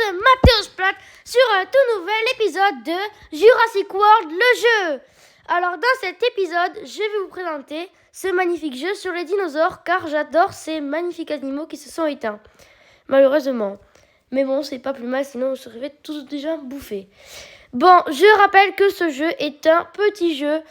de Mathéos Plat sur un tout nouvel épisode de Jurassic World, le jeu. Alors dans cet épisode, je vais vous présenter ce magnifique jeu sur les dinosaures car j'adore ces magnifiques animaux qui se sont éteints, malheureusement. Mais bon, c'est pas plus mal, sinon on serait tous déjà bouffés. Bon, je rappelle que ce jeu est un petit jeu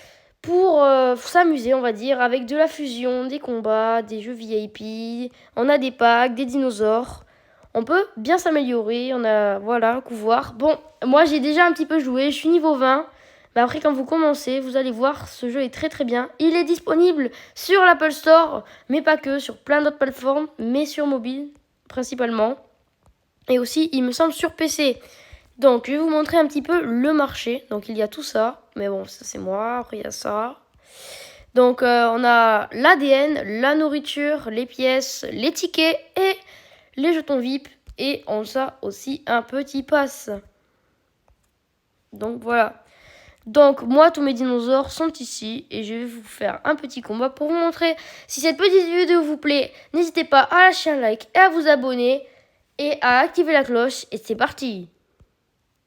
pour s'amuser, on va dire, avec de la fusion, des combats, des jeux VIP. On a des packs, des dinosaures. On peut bien s'améliorer, on a, voilà, couvoir. Bon, moi j'ai déjà un petit peu joué, je suis niveau 20. Mais après, quand vous commencez, vous allez voir, ce jeu est très très bien. Il est disponible sur l'Apple Store, mais pas que, sur plein d'autres plateformes, mais sur mobile, principalement. Et aussi, il me semble, sur PC. Donc, je vais vous montrer un petit peu le marché. Donc, il y a tout ça. Mais bon, ça c'est moi. Après, il y a ça. Donc, on a l'ADN, la nourriture, les pièces, les tickets et les jetons VIP. Et on a aussi un petit pass. Donc, voilà. Donc, moi, tous mes dinosaures sont ici. Et je vais vous faire un petit combat pour vous montrer. Si cette petite vidéo vous plaît, n'hésitez pas à lâcher un like et à vous abonner. Et à activer la cloche. Et c'est parti.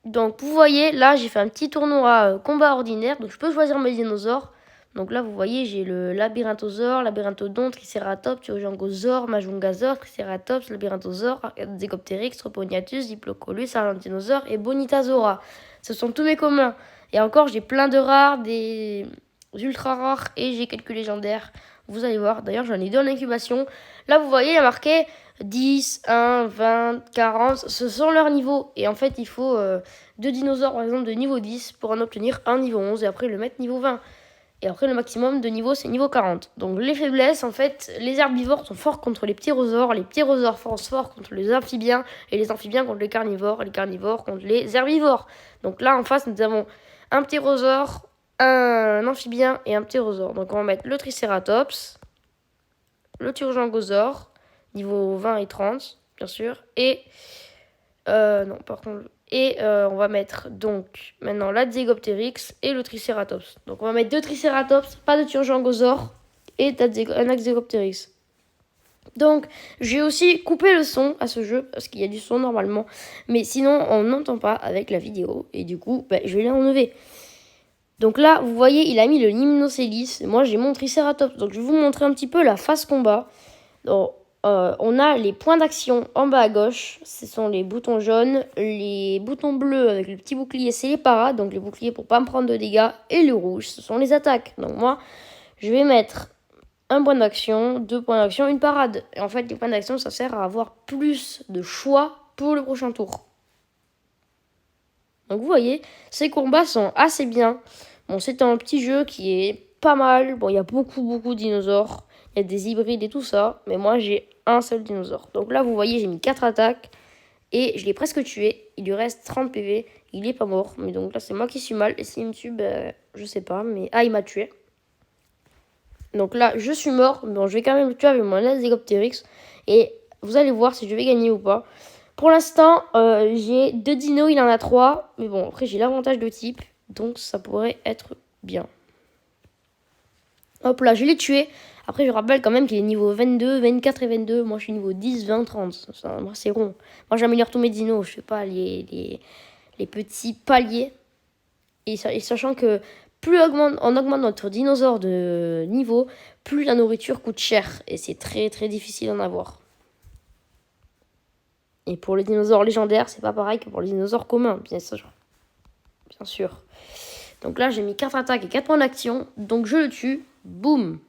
Donc vous voyez, là j'ai fait un petit tournoi combat ordinaire, donc je peux choisir mes dinosaures. Donc là vous voyez, j'ai le labyrinthosaure, labyrinthodon, triceratops, tyrannosaure, majungasaure, triceratops, labyrinthosaure, Zygopteryx, Troponiatus, Diplodocus, Argentinosaure et Bonitasaura. Ce sont tous mes communs. Et encore j'ai plein de rares, des ultra rares et j'ai quelques légendaires. Vous allez voir, d'ailleurs j'en ai deux en incubation. Là vous voyez, il y a marqué 10, 1, 20, 40, ce sont leurs niveaux. Et en fait, il faut deux dinosaures, par exemple, de niveau 10 pour en obtenir un niveau 11 et après le mettre niveau 20. Et après, le maximum de niveau, c'est niveau 40. Donc, les faiblesses, en fait, les herbivores sont forts contre les ptérosaures, les ptérosaures sont forts contre les amphibiens, et les amphibiens contre les carnivores, et les carnivores contre les herbivores. Donc là, en face, nous avons un ptérosaure, un amphibien et un ptérosaure. Donc, on va mettre le tricératops, le tyrannosaure, niveau 20 et 30, bien sûr. Et, non, par contre... Et on va mettre donc maintenant la Zygopteryx et le Triceratops. Donc on va mettre deux Triceratops, pas de Tyrannosaure et un Zygopteryx. Donc j'ai aussi coupé le son à ce jeu parce qu'il y a du son normalement. Mais sinon on n'entend pas avec la vidéo. Et du coup je vais l'enlever. Donc là vous voyez il a mis le Limnocelis. Moi j'ai mon Triceratops. Donc je vais vous montrer un petit peu la phase combat. Donc, on a les points d'action en bas à gauche, ce sont les boutons jaunes, les boutons bleus avec le petit bouclier, c'est les parades, donc les boucliers pour pas me prendre de dégâts, et le rouge, ce sont les attaques. Donc moi, je vais mettre un point d'action, deux points d'action, une parade. Et en fait, les points d'action, ça sert à avoir plus de choix pour le prochain tour. Donc vous voyez, ces combats sont assez bien. Bon, c'est un petit jeu qui est pas mal. Bon, il y a beaucoup de dinosaures. Il y a des hybrides et tout ça. Mais moi, j'ai un seul dinosaure. Donc là, vous voyez, j'ai mis 4 attaques. Et je l'ai presque tué. Il lui reste 30 PV. Il est pas mort. Mais donc là, c'est moi qui suis mal. Et s'il me tue, je sais pas. Mais il m'a tué. Donc là, je suis mort. Bon, je vais quand même le tuer avec mon Zygopteryx. Et vous allez voir si je vais gagner ou pas. Pour l'instant, j'ai 2 dinos. Il en a 3. Mais bon, après, j'ai l'avantage de type. Donc ça pourrait être bien. Hop là, je l'ai tué. Après, je rappelle quand même qu'il est niveau 22, 24 et 22. Moi, je suis niveau 10, 20, 30. Moi, c'est rond. Moi, j'améliore tous mes dinos. Je fais pas les petits paliers. Et sachant que plus on augmente notre dinosaure de niveau, plus la nourriture coûte cher. Et c'est très difficile d'en avoir. Et pour les dinosaures légendaires, c'est pas pareil que pour les dinosaures communs, bien sûr. Donc là, j'ai mis 4 attaques et 4 points d'action. Donc je le tue. Boum.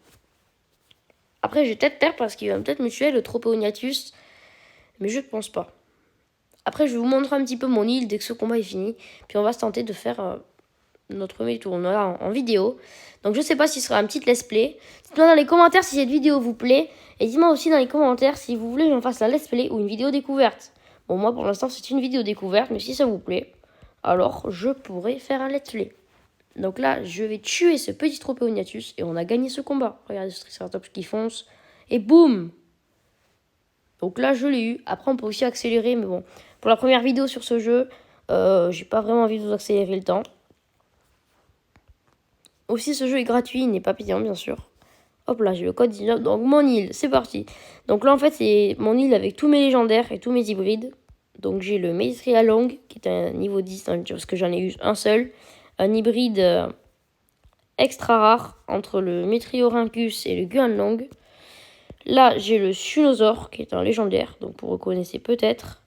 Après, je vais peut-être perdre parce qu'il va peut-être me tuer, le Troponiatus. Mais je ne pense pas. Après, je vais vous montrer un petit peu mon île dès que ce combat est fini. Puis on va se tenter de faire notre premier tournoi en vidéo. Donc je ne sais pas si ce sera un petit let's play. Dites-moi dans les commentaires si cette vidéo vous plaît. Et dites-moi aussi dans les commentaires si vous voulez que j'en fasse un let's play ou une vidéo découverte. Bon, moi pour l'instant c'est une vidéo découverte. Mais si ça vous plaît, alors je pourrais faire un let's play. Donc là, je vais tuer ce petit Troponiatus et on a gagné ce combat. Regardez ce Triceratops qui fonce. Et boum! Donc là, je l'ai eu. Après, on peut aussi accélérer. Mais bon, pour la première vidéo sur ce jeu, j'ai pas vraiment envie de vous accélérer le temps. Aussi, ce jeu est gratuit. Il n'est pas payant, bien sûr. Hop là, j'ai le code dealer. Donc mon île, c'est parti. Donc là, en fait, c'est mon île avec tous mes légendaires et tous mes hybrides. Donc j'ai le Long, qui est un niveau 10, hein, parce que j'en ai eu un seul. Un hybride extra rare entre le Metriorhynchus et le Long. Là, j'ai le Sunosaur, qui est un légendaire, donc vous reconnaissez peut-être.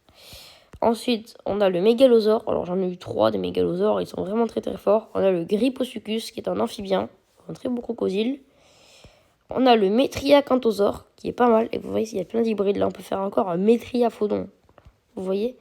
Ensuite, on a le Mégalosaure. Alors, j'en ai eu 3 des Mégalosaures, ils sont vraiment très très forts. On a le Gryposuchus, qui est un amphibien, un très beau crocodile. On a le Metriacanthosaure, qui est pas mal. Et vous voyez, il y a plein d'hybrides. Là, on peut faire encore un Metriaphodon. Vous voyez.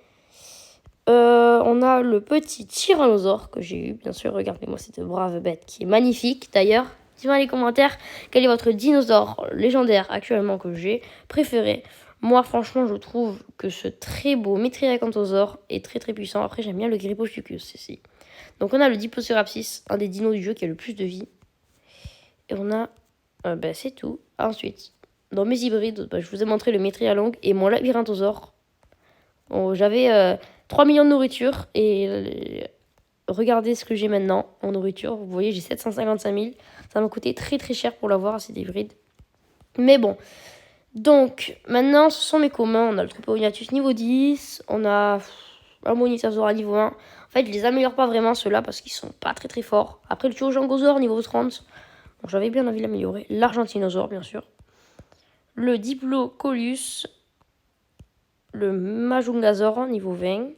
On a le petit Tyrannosaure que j'ai eu, bien sûr. Regardez-moi cette brave bête qui est magnifique. D'ailleurs, dites-moi dans les commentaires quel est votre dinosaure légendaire actuellement que j'ai préféré. Moi, franchement, je trouve que ce très beau Metriacanthosaure est très très puissant. Après, j'aime bien le Gryposuchus ici. Donc, on a le Diplocérapsis, un des dinos du jeu qui a le plus de vie. Et on a... c'est tout. Ensuite, dans mes hybrides, je vous ai montré le Metrialong et mon Labyrinthosaure. Bon, j'avais 3 millions de nourriture et regardez ce que j'ai maintenant en nourriture. Vous voyez, j'ai 755 000. Ça m'a coûté très très cher pour l'avoir, cet hybride. Mais bon. Donc, maintenant, ce sont mes communs. On a le Tropeognathus niveau 10. On a un Monisasaur à niveau 1. En fait, je les améliore pas vraiment ceux-là parce qu'ils sont pas très très forts. Après, le Tuojangosaure niveau 30. Bon, j'avais bien envie de l'améliorer. L'Argentinosaure, bien sûr. Le Diplocolus. Le Majungasaure niveau 20.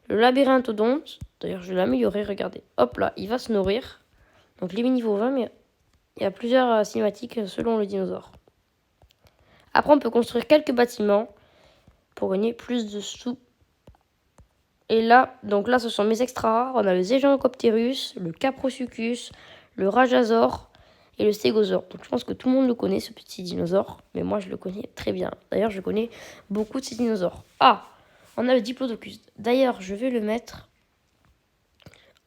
Le Labyrinthodonte. D'ailleurs, je vais l'améliorer, regardez. Hop là, il va se nourrir. Donc, il est niveau 20, mais il y a plusieurs cinématiques selon le dinosaure. Après, on peut construire quelques bâtiments pour gagner plus de sous. Et là, donc là, ce sont mes extra rares. On a le Zygentocopterus, le Caprosuchus, le Rajasaur et le Stégosaure. Donc je pense que tout le monde le connaît, ce petit dinosaure. Mais moi, je le connais très bien. D'ailleurs, je connais beaucoup de ces dinosaures. Ah, on a le Diplodocus. D'ailleurs, je vais le mettre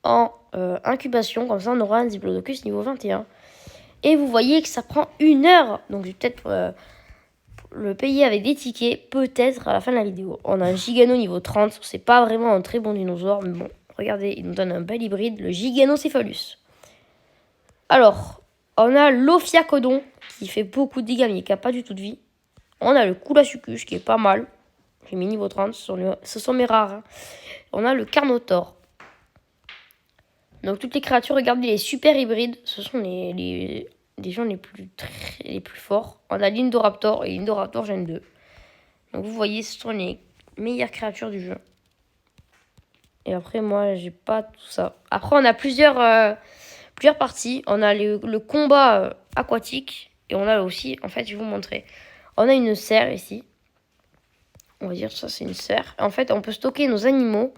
en incubation. Comme ça, on aura un Diplodocus niveau 21. Et vous voyez que ça prend 1 heure. Donc, je vais peut-être le payer avec des tickets, peut-être à la fin de la vidéo. On a un Gigano niveau 30. C'est pas vraiment un très bon dinosaure. Mais bon, regardez, il nous donne un bel hybride. Le Giganocéphalus. Alors, on a l'Ophiacodon qui fait beaucoup de dégâts mais qui n'a pas du tout de vie. On a le Koulasuchus qui est pas mal. J'ai mis niveau 30, ce sont mes rares. Hein. On a le Carnotaure. Donc toutes les créatures, regardez, les super hybrides, ce sont les gens les plus forts. On a l'Indoraptor et l'Indoraptor Gen 2. Donc vous voyez, ce sont les meilleures créatures du jeu. Et après, moi, j'ai pas tout ça. Après, on a plusieurs parties. On a le combat aquatique. Et on a aussi, en fait, je vais vous montrer. On a une serre ici. On va dire ça, c'est une serre. En fait, on peut stocker nos animaux.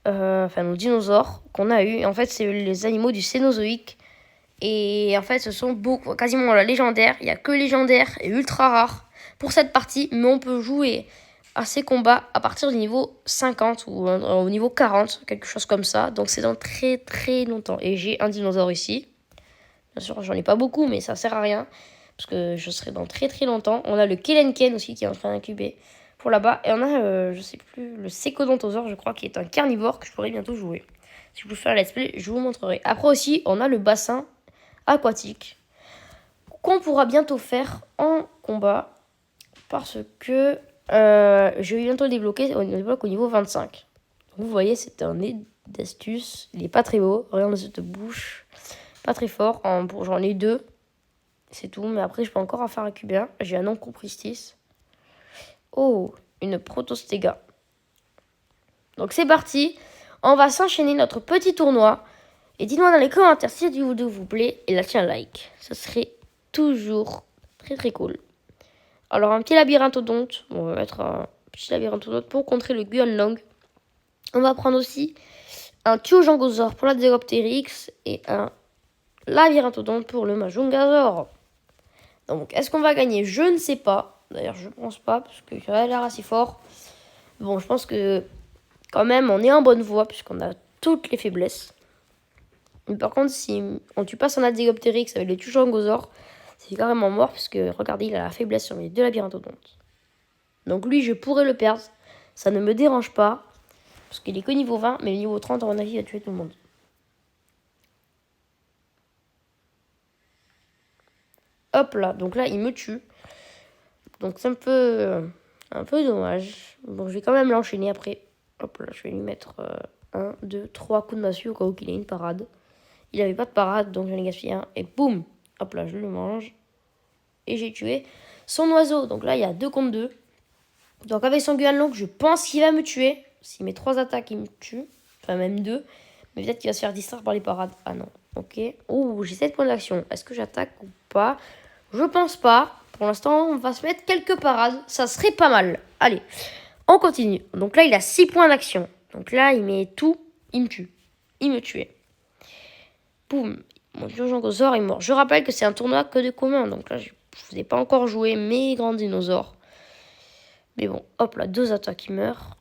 Nos dinosaures qu'on a eu. Et en fait, c'est les animaux du Cénozoïque. Et en fait, ce sont quasiment la légendaire. Il n'y a que légendaire et ultra rare pour cette partie. Mais on peut jouer à ces combats à partir du niveau 50 ou au niveau 40, quelque chose comme ça. Donc c'est dans très très longtemps. Et j'ai un dinosaure ici. Bien sûr, j'en ai pas beaucoup, mais ça sert à rien. Parce que je serai dans très très longtemps. On a le Kelenken aussi qui est en train d'incuber pour là-bas. Et on a, je sais plus, le Secodontosaure, je crois, qui est un carnivore que je pourrais bientôt jouer. Si je peux faire un let's play, je vous montrerai. Après aussi, on a le bassin aquatique qu'on pourra bientôt faire en combat. Parce que je vais bientôt le débloquer. On le débloque au niveau 25. Vous voyez, c'est un nez d'astuce. Il est pas très beau. Regardez cette bouche. Pas très fort. J'en ai 2. C'est tout. Mais après, je peux encore en faire un cubien. J'ai un Oncopristis. Oh, une Protostega. Donc c'est parti. On va s'enchaîner notre petit tournoi. Et dites-moi dans les commentaires si cette vidéo vous plaît. Et lâchez un like. Ce serait toujours très très cool. Alors un petit Labyrinthodonte. Bon, on va mettre un petit Labyrinthodonte pour contrer le Long. On va prendre aussi un Tuojangosaure pour la Dégoptérix. Et un Labyrinthodonte pour le Majungasaure. Donc est-ce qu'on va gagner? Je ne sais pas. D'ailleurs, je pense pas, parce que ça a l'air assez fort. Bon, je pense que, quand même, on est en bonne voie, puisqu'on a toutes les faiblesses. Mais par contre, si on tue pas son Adégoptérix avec le Tuojangosaure, c'est carrément mort, puisque, regardez, il a la faiblesse sur les 2 Labyrinthodontes. Donc lui, je pourrais le perdre. Ça ne me dérange pas, parce qu'il est que niveau 20, mais niveau 30, à mon avis, il va tuer tout le monde. Hop là, donc là, il me tue. Donc c'est un peu Un peu dommage. Bon, je vais quand même l'enchaîner après. Hop là, je vais lui mettre 1, 2, 3 coups de massue au cas où qu'il ait une parade. Il avait pas de parade, donc j'en ai gaspillé un. Et boum! Hop là, je le mange. Et j'ai tué son oiseau. Donc là, il y a 2 contre 2. Donc avec son Guanlong, je pense qu'il va me tuer. S'il met 3 attaques, il me tue. Enfin, même 2. Mais peut-être qu'il va se faire distraire par les parades. Ah non. Ok. Oh, j'ai 7 points d'action. Est-ce que j'attaque ou pas? Je pense pas. Pour l'instant, on va se mettre quelques parades. Ça serait pas mal. Allez, on continue. Donc là, il a 6 points d'action. Donc là, il met tout. Il me tue. Il me tuait. Boum. Mon Dinosaure est mort. Je rappelle que c'est un tournoi que de commun. Donc là, je vous ai pas encore joué mes grands dinosaures. Mais bon, hop là, 2 attaques, il meurt.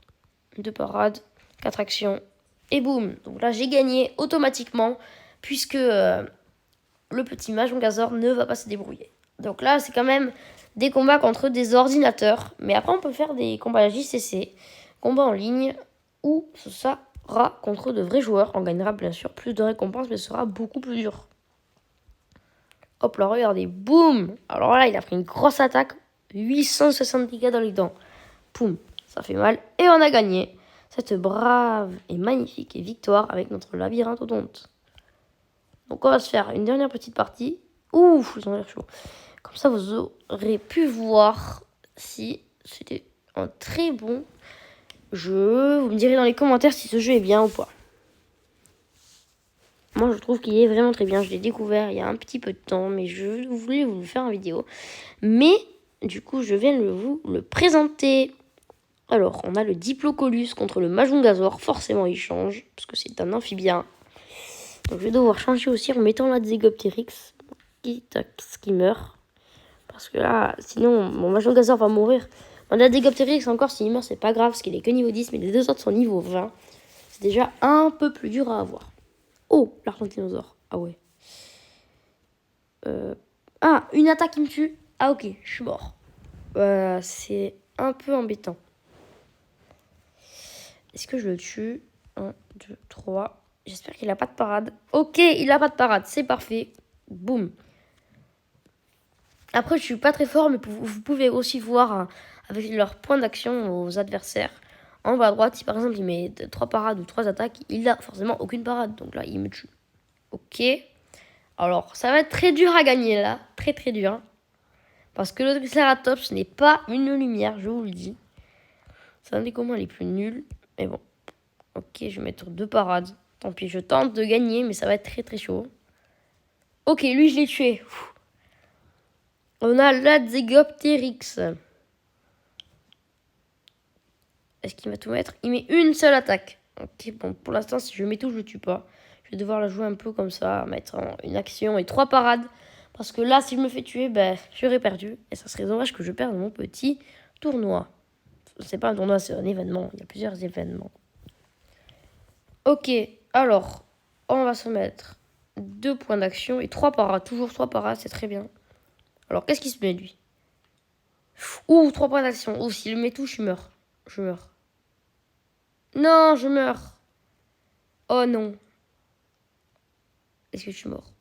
2 parades, 4 actions. Et boum. Donc là, j'ai gagné automatiquement. Puisque le petit Majongazor ne va pas se débrouiller. Donc là, c'est quand même des combats contre des ordinateurs. Mais après, on peut faire des combats à JCC. Combats en ligne. Où ce sera contre de vrais joueurs. On gagnera bien sûr plus de récompenses. Mais ce sera beaucoup plus dur. Hop là, regardez, boum. Alors là, il a pris une grosse attaque. 860 dégâts dans les dents. Poum, ça fait mal. Et on a gagné cette brave et magnifique victoire avec notre labyrinthodonte. Donc on va se faire une dernière petite partie. Ouf, ils ont l'air chauds. Comme ça, vous aurez pu voir si c'était un très bon jeu. Vous me direz dans les commentaires si ce jeu est bien ou pas. Moi, je trouve qu'il est vraiment très bien. Je l'ai découvert il y a un petit peu de temps, mais je voulais vous le faire en vidéo. Mais, du coup, je viens de vous le présenter. Alors, on a le Diplocolus contre le Majongazor. Forcément, il change, parce que c'est un amphibien. Donc, je vais devoir changer aussi en mettant la Zygopteryx, qui meurt. Parce que là, sinon, mon Majongazor va mourir. La Zygopteryx, encore, s'il meurt, c'est pas grave, parce qu'il est que niveau 10, mais les deux autres sont niveau 20. C'est déjà un peu plus dur à avoir. Oh, l'argentinosaure. Ah ouais. Ah, une attaque qui me tue. Ah ok, je suis mort. C'est un peu embêtant. Est-ce que je le tue? 1, 2, 3. J'espère qu'il a pas de parade. Ok, il a pas de parade. C'est parfait. Boum. Après, je suis pas très fort, mais vous pouvez aussi voir avec leurs points d'action aux adversaires. En bas à droite, si par exemple il met 3 parades ou 3 attaques, il a forcément aucune parade. Donc là, il me tue. Ok. Alors, ça va être très dur à gagner là. Très très dur. Parce que le Triceratops n'est pas une lumière, je vous le dis. C'est un des combats les plus nuls. Mais bon. Ok, je vais mettre 2 parades. Tant pis, je tente de gagner, mais ça va être très très chaud. Ok, lui je l'ai tué. On a la Zygopteryx. Est-ce qu'il va tout mettre? Il met une seule attaque. Ok, bon, pour l'instant, si je mets tout, je le tue pas. Je vais devoir la jouer un peu comme ça, mettre une action et 3 parades. Parce que là, si je me fais tuer, j'aurais perdu. Et ça serait dommage que je perde mon petit tournoi. C'est pas un tournoi, c'est un événement. Il y a plusieurs événements. Ok, alors, on va se mettre 2 points d'action et 3 parades. Toujours 3 parades, c'est très bien. Alors, qu'est-ce qu'il se met, lui? Ouh, 3 points d'action. Ouh, s'il met tout, je meurs. Je meurs. Non, je meurs. Oh non. Est-ce que je suis mort?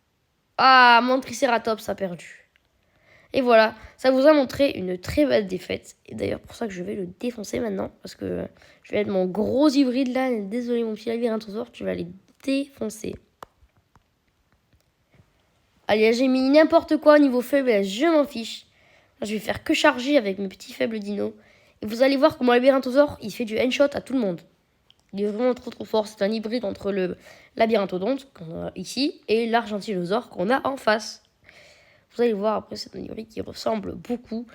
Ah, mon Triceratops a perdu. Et voilà, ça vous a montré une très belle défaite. Et d'ailleurs, pour ça que je vais le défoncer maintenant. Parce que je vais être mon gros hybride là. Désolé, mon petit labyrinthosaure, tu vas les défoncer. Allez, j'ai mis n'importe quoi au niveau faiblesse, je m'en fiche. Là, je vais faire que charger avec mes petits faibles dinos. Et vous allez voir que mon labyrinthosaure, il fait du one-shot à tout le monde. Il est vraiment trop trop fort. C'est un hybride entre le labyrinthodonte qu'on a ici et l'argentinosaure qu'on a en face. Vous allez voir, après, c'est un hybride qui ressemble beaucoup.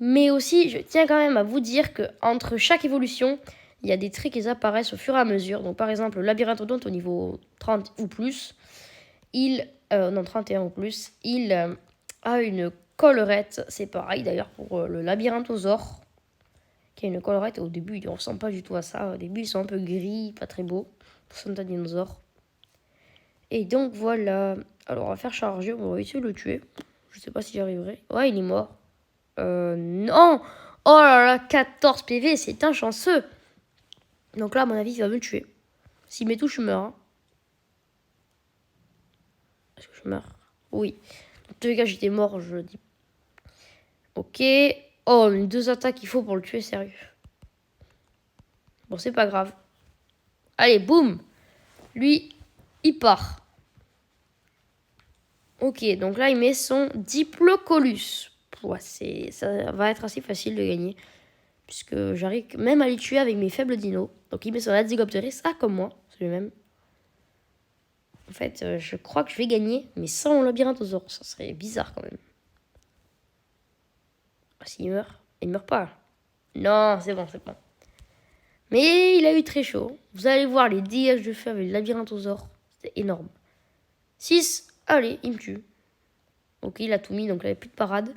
Mais aussi, je tiens quand même à vous dire qu'entre chaque évolution, il y a des traits qui apparaissent au fur et à mesure. Donc, par exemple, le labyrinthodonte au niveau 30 ou plus, 31 ou plus, il a une collerette. C'est pareil d'ailleurs pour le labyrinthosaure, qui a une collerette. Au début, il ne ressemble pas du tout à ça. Au début, ils sont un peu gris, pas très beaux. C'est un dinosaure. Et donc, voilà. Alors, on va faire charger. On va essayer de le tuer. Je sais pas si j'y arriverai. Ouais, il est mort. Non. Oh là là, 14 PV, c'est un chanceux. Donc là, à mon avis, il va me tuer. S'il met tout, je meurs. Hein. Est-ce que je meurs? Oui. Dans tous les cas, j'étais mort, je le dis. Ok. Oh, les 2 attaques qu'il faut pour le tuer, sérieux. Bon, c'est pas grave. Allez, boum. Lui, il part. Ok, donc là, il met son Diplocolus. Ouais, ça va être assez facile de gagner. Puisque j'arrive même à les tuer avec mes faibles dinos. Donc il met son Adzygopteris. Ah, comme moi, c'est le même. En fait, je crois que je vais gagner, mais sans mon labyrinthosaure. Ça serait bizarre quand même. Ah, s'il meurt, il meurt pas. Non, c'est bon, c'est bon. Mais il a eu très chaud. Vous allez voir les dégâts que je fais avec le labyrinthosaure. C'était énorme. 6. Allez, il me tue. Ok, il a tout mis, donc là, il n'y a plus de parade.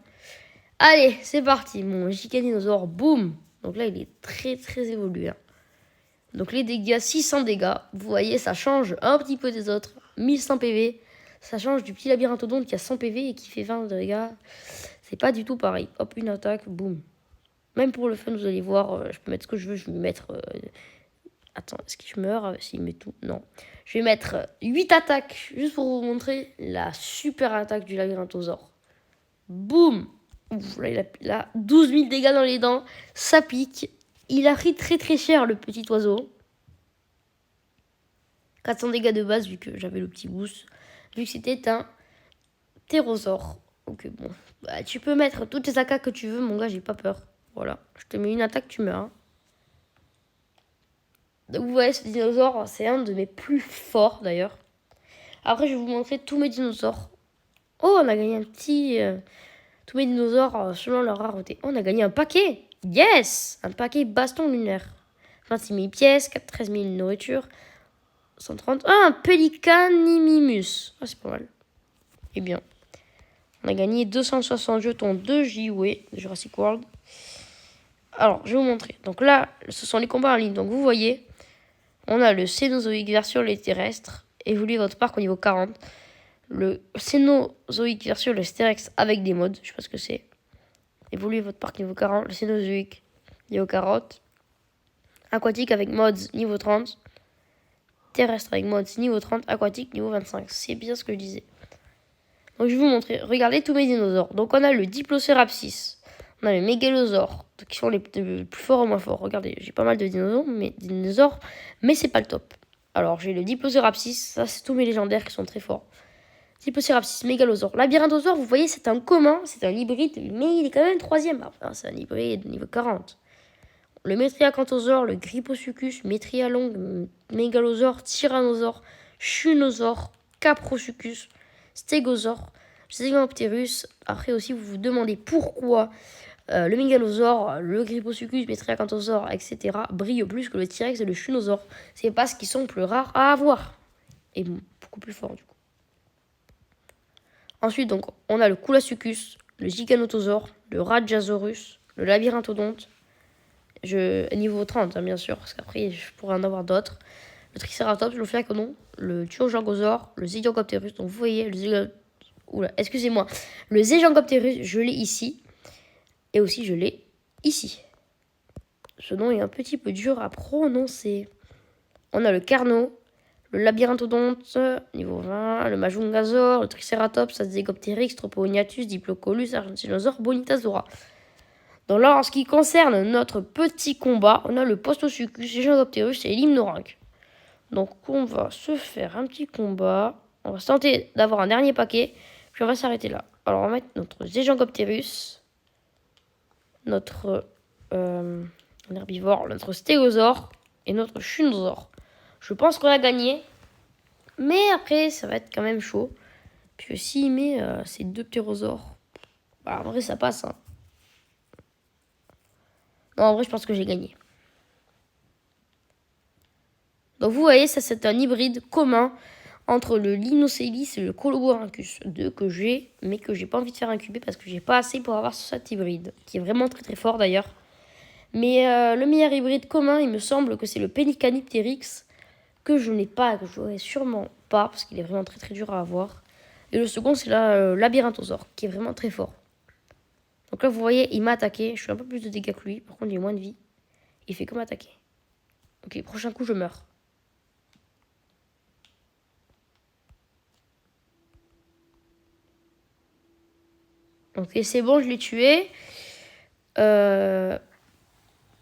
Allez, c'est parti. Mon Gigantinosaure, boum. Donc là, il est très, très évolué. Hein. Donc les dégâts, 600 dégâts. Vous voyez, ça change un petit peu des autres. 1100 PV. Ça change du petit labyrinthodonte qui a 100 PV et qui fait 20 dégâts. C'est pas du tout pareil. Hop, une attaque, boum. Même pour le fun, vous allez voir, je peux mettre ce que je veux. Je vais mettre... Attends, est-ce que je meurs s'il met tout? Non. Je vais mettre 8 attaques, juste pour vous montrer la super attaque du labyrinthosaure. Boum. Ouf, là, il a 12 000 dégâts dans les dents. Ça pique. Il a pris très très cher, le petit oiseau. 400 dégâts de base, vu que j'avais le petit boost. Vu que c'était un ptérosaure. Ok, bon. Bah, tu peux mettre toutes les attaques que tu veux, mon gars, j'ai pas peur. Voilà. Je te mets une attaque, tu meurs. Hein. Donc, vous voyez, ce dinosaure, c'est un de mes plus forts, d'ailleurs. Après, je vais vous montrer tous mes dinosaures. Oh, on a gagné un petit... tous mes dinosaures, selon leur rareté. Oh, on a gagné un paquet. Yes. Un paquet baston lunaire. 26 000 pièces, 13 000 nourriture. 130. Ah, un Pelicanimus. Ah, c'est pas mal. Eh bien, on a gagné 260 jetons de JWE, de Jurassic World. Alors, je vais vous montrer. Donc là, ce sont les combats en ligne. Donc vous voyez, on a le Cénozoïque versus les terrestres. Évoluez votre parc au niveau 40. Le Cénozoïque versus le Sterex avec des mods. Je sais pas ce que c'est. Évoluez votre parc niveau 40. Le Cénozoïque niveau 40. Aquatique avec mods niveau 30. Terrestre avec mods niveau 30. Aquatique niveau 25. C'est bien ce que je disais. Donc je vais vous montrer. Regardez tous mes dinosaures. Donc on a le Diplocérapsis. On a le Mégalosaure. Qui sont les plus forts ou moins forts. Regardez, j'ai pas mal de dinosaures. Mais c'est pas le top. Alors j'ai le Diplocérapsis. Ça c'est tous mes légendaires qui sont très forts. Diplocérapsis, Mégalosaure. Labyrinthosaure, vous voyez, c'est un commun. C'est un hybride. Mais il est quand même 3ème. Enfin, c'est un hybride niveau 40. Le Metriacanthosaure, le Gryposuchus, Metrialong, Mégalosaure, Tyrannosaure, Chunosaure, Caprosuchus, Stégosaure, Zygopterus. Après aussi, vous vous demandez pourquoi le Mégalosaure, le Gryposuchus, Metriacanthosaure, etc. brillent plus que le T-Rex et le Chunosaure. C'est parce qu'ils sont plus rares à avoir. Et beaucoup plus forts, du coup. Ensuite, donc, on a le Coulasuchus, le Giganotosaure, le Rajasaurus, le Labyrinthodonte, niveau 30, hein, bien sûr, parce qu'après, je pourrais en avoir d'autres. Le Triceratops, le Phyacodon, le Tuojangossaure, le Zygopterus. Donc, vous voyez, le Zygopterus, je l'ai ici. Et aussi, je l'ai ici. Ce nom est un petit peu dur à prononcer. On a le Carno, le Labyrinthodonte, niveau 20, le Majungasaure, le Triceratops, Zygopteryx, Tropognathus, Diplocolus, Argentinosaure, Bonitasaura. Donc là, en ce qui concerne notre petit combat, on a le Postosuchus, Gigantopterus et l'Hymnorinque. Donc on va se faire un petit combat. On va se tenter d'avoir un dernier paquet. Puis on va s'arrêter là. Alors on va mettre notre Gigantopterus, notre herbivore, notre Stégosaure et notre Chunosaure. Je pense qu'on a gagné. Mais après, ça va être quand même chaud. Puis s'il met ces 2 ptérosaures, bah, en vrai ça passe. Hein. Non, en vrai, je pense que j'ai gagné. Donc, vous voyez, ça, c'est un hybride commun entre le Linocelis et le Coloborhynchus. 2 que j'ai, mais que j'ai pas envie de faire incuber parce que j'ai pas assez pour avoir cet hybride. Qui est vraiment très très fort d'ailleurs. Mais le meilleur hybride commun, il me semble que c'est le Pelicaniptérix. Que je n'ai pas, que je n'aurai sûrement pas, parce qu'il est vraiment très très dur à avoir. Et le second, c'est le Labyrinthosaure, qui est vraiment très fort. Donc là, vous voyez, il m'a attaqué. Je fais un peu plus de dégâts que lui. Par contre, il a moins de vie. Il fait que m'attaquer. Ok, prochain coup, je meurs. Ok, c'est bon, je l'ai tué.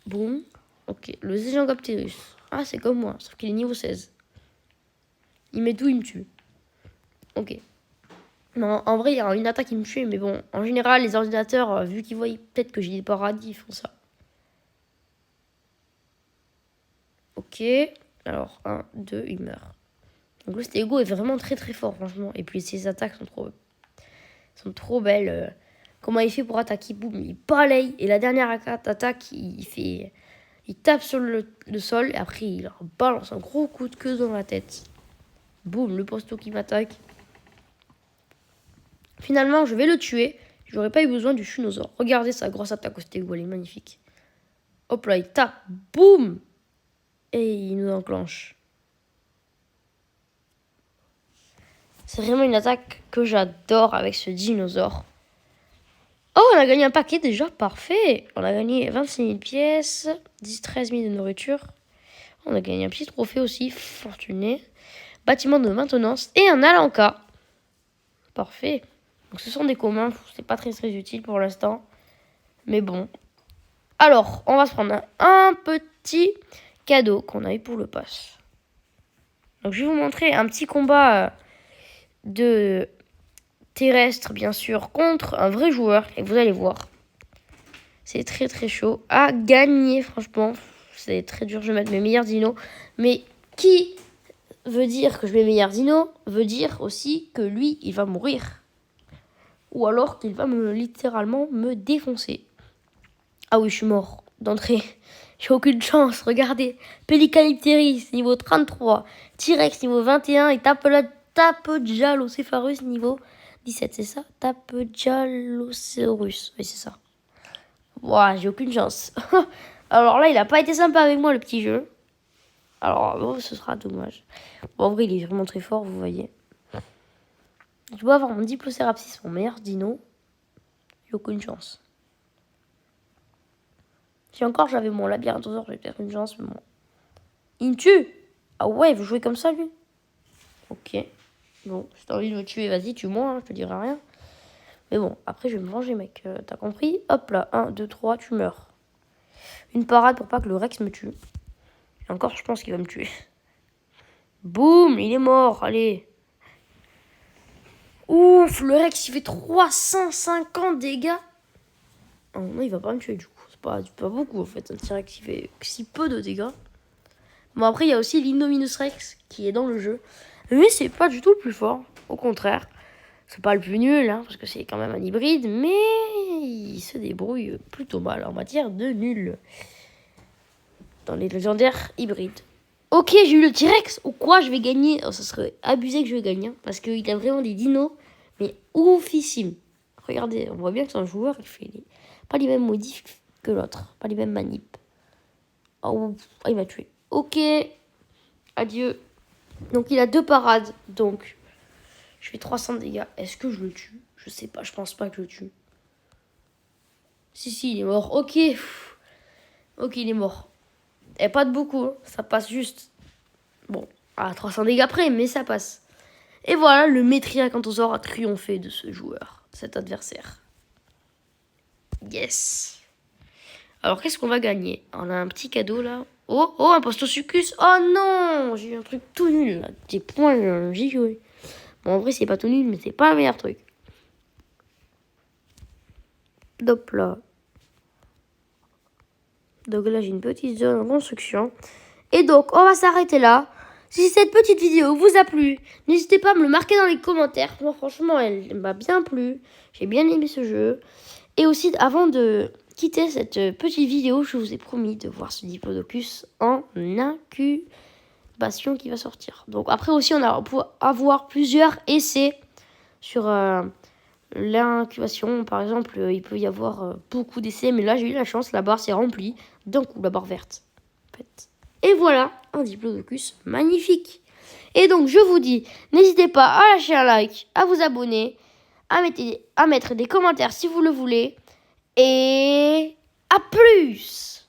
Boum. Ok, le Zygengopterus. Ah, c'est comme moi, sauf qu'il est niveau 16. Il met tout, il me tue. Ok. Non, en vrai, il y a une attaque qui me tue, mais bon, en général, les ordinateurs, vu qu'ils voient peut-être que j'ai des paradis, ils font ça. Ok. Alors, 1, 2, il meurt. Donc le stégo est vraiment très très fort, franchement. Et puis ses attaques sont trop belles. Comment il fait pour attaquer? Boum, il balaye. Et la dernière attaque, il tape sur le sol. Et après, il leur balance un gros coup de queue dans la tête. Boum, le posto qui m'attaque. Finalement, je vais le tuer. J'aurais pas eu besoin du Shunosaur. Regardez sa grosse attaque au stégo, elle est magnifique. Hop là, il tape. Boum. Et il nous enclenche. C'est vraiment une attaque que j'adore avec ce dinosaure. Oh, on a gagné un paquet déjà, parfait. On a gagné 26 000 pièces, 13 000 de nourriture. On a gagné un petit trophée aussi, fortuné. Bâtiment de maintenance et un Alanka. Parfait. Donc ce sont des communs, c'est pas très utile pour l'instant. Mais bon. Alors, on va se prendre un petit cadeau qu'on a eu pour le pass. Donc je vais vous montrer un petit combat de terrestre, bien sûr, contre un vrai joueur. Et vous allez voir. C'est très très chaud à gagner, franchement. C'est très dur, je vais mettre mes meilleurs dinos. Mais qui veut dire que je mets mes meilleurs dinos veut dire aussi que lui, il va mourir. Ou alors qu'il va littéralement me défoncer. Ah oui, je suis mort d'entrée. J'ai aucune chance, regardez. Pelicanipteris, niveau 33. T-Rex, niveau 21. Et Tapejalocephalus, niveau 17, c'est ça? Tapejalosaurus, oui, c'est ça. Ouah, j'ai aucune chance. Alors là, il a pas été sympa avec moi, le petit jeu. Alors, bon, ce sera dommage. Bon, en vrai, il est vraiment très fort, vous voyez. Je dois avoir mon Diplocérapsis, mon meilleur dino. J'ai aucune chance. Si encore j'avais mon Labyrinthosaure, j'avais peut-être une chance, mais bon. Il me tue. Ah ouais, vous jouez comme ça, lui? Ok. Bon, si t'as envie de me tuer, vas-y, tue-moi, hein, je te dirai rien. Mais bon, après, je vais me venger, mec. T'as compris? Hop là, 1, 2, 3, tu meurs. Une parade pour pas que le Rex me tue. Et encore, je pense qu'il va me tuer. Boum, il est mort, allez. Ouf, le Rex, il fait 350 dégâts. Oh non, il va pas me tuer, du coup. C'est pas beaucoup, en fait. Un T-Rex, il fait si peu de dégâts. Bon, après, il y a aussi l'Indominus Rex qui est dans le jeu. Mais c'est pas du tout le plus fort. Au contraire. C'est pas le plus nul, hein, parce que c'est quand même un hybride. Mais il se débrouille plutôt mal en matière de nul. Dans les légendaires hybrides. Ok, j'ai eu le T-Rex. Ou quoi, je vais gagner. Oh, ça serait abusé que je vais gagner. Hein, parce qu'il a vraiment des dinos. Mais oufissimes. Regardez, on voit bien que c'est un joueur. Il fait pas les mêmes modifs que l'autre. Pas les mêmes manips. Oh, il m'a tué. Ok. Adieu. Donc, il a 2 parades. Donc, je fais 300 dégâts. Est-ce que je le tue? Je sais pas. Je pense pas que je le tue. Si, il est mort. Ok. Ok, il est mort. Et pas de beaucoup. Hein. Ça passe juste. Bon, à 300 dégâts près, mais ça passe. Et voilà, le Metriacanthosaure a triomphé de ce joueur, cet adversaire. Yes. Alors, qu'est-ce qu'on va gagner? On a un petit cadeau, là. Oh, un Postosuchus. Oh non, j'ai eu un truc tout nul, là. Des points, j'ai joué. Bon, en vrai, c'est pas tout nul, mais c'est pas le meilleur truc. Hop là. Donc là, j'ai une petite zone en construction. Et donc, on va s'arrêter là. Si cette petite vidéo vous a plu, n'hésitez pas à me le marquer dans les commentaires. Moi, franchement, elle m'a bien plu. J'ai bien aimé ce jeu. Et aussi, avant de quitter cette petite vidéo, je vous ai promis de voir ce Diplodocus en incubation qui va sortir. Donc après aussi, on va avoir plusieurs essais sur l'incubation. Par exemple, il peut y avoir beaucoup d'essais. Mais là, j'ai eu la chance, la barre s'est remplie d'un coup, la barre verte. En fait. Et voilà, un Diplodocus magnifique. Et donc, je vous dis, n'hésitez pas à lâcher un like, à vous abonner, à mettre des commentaires si vous le voulez. Et à plus!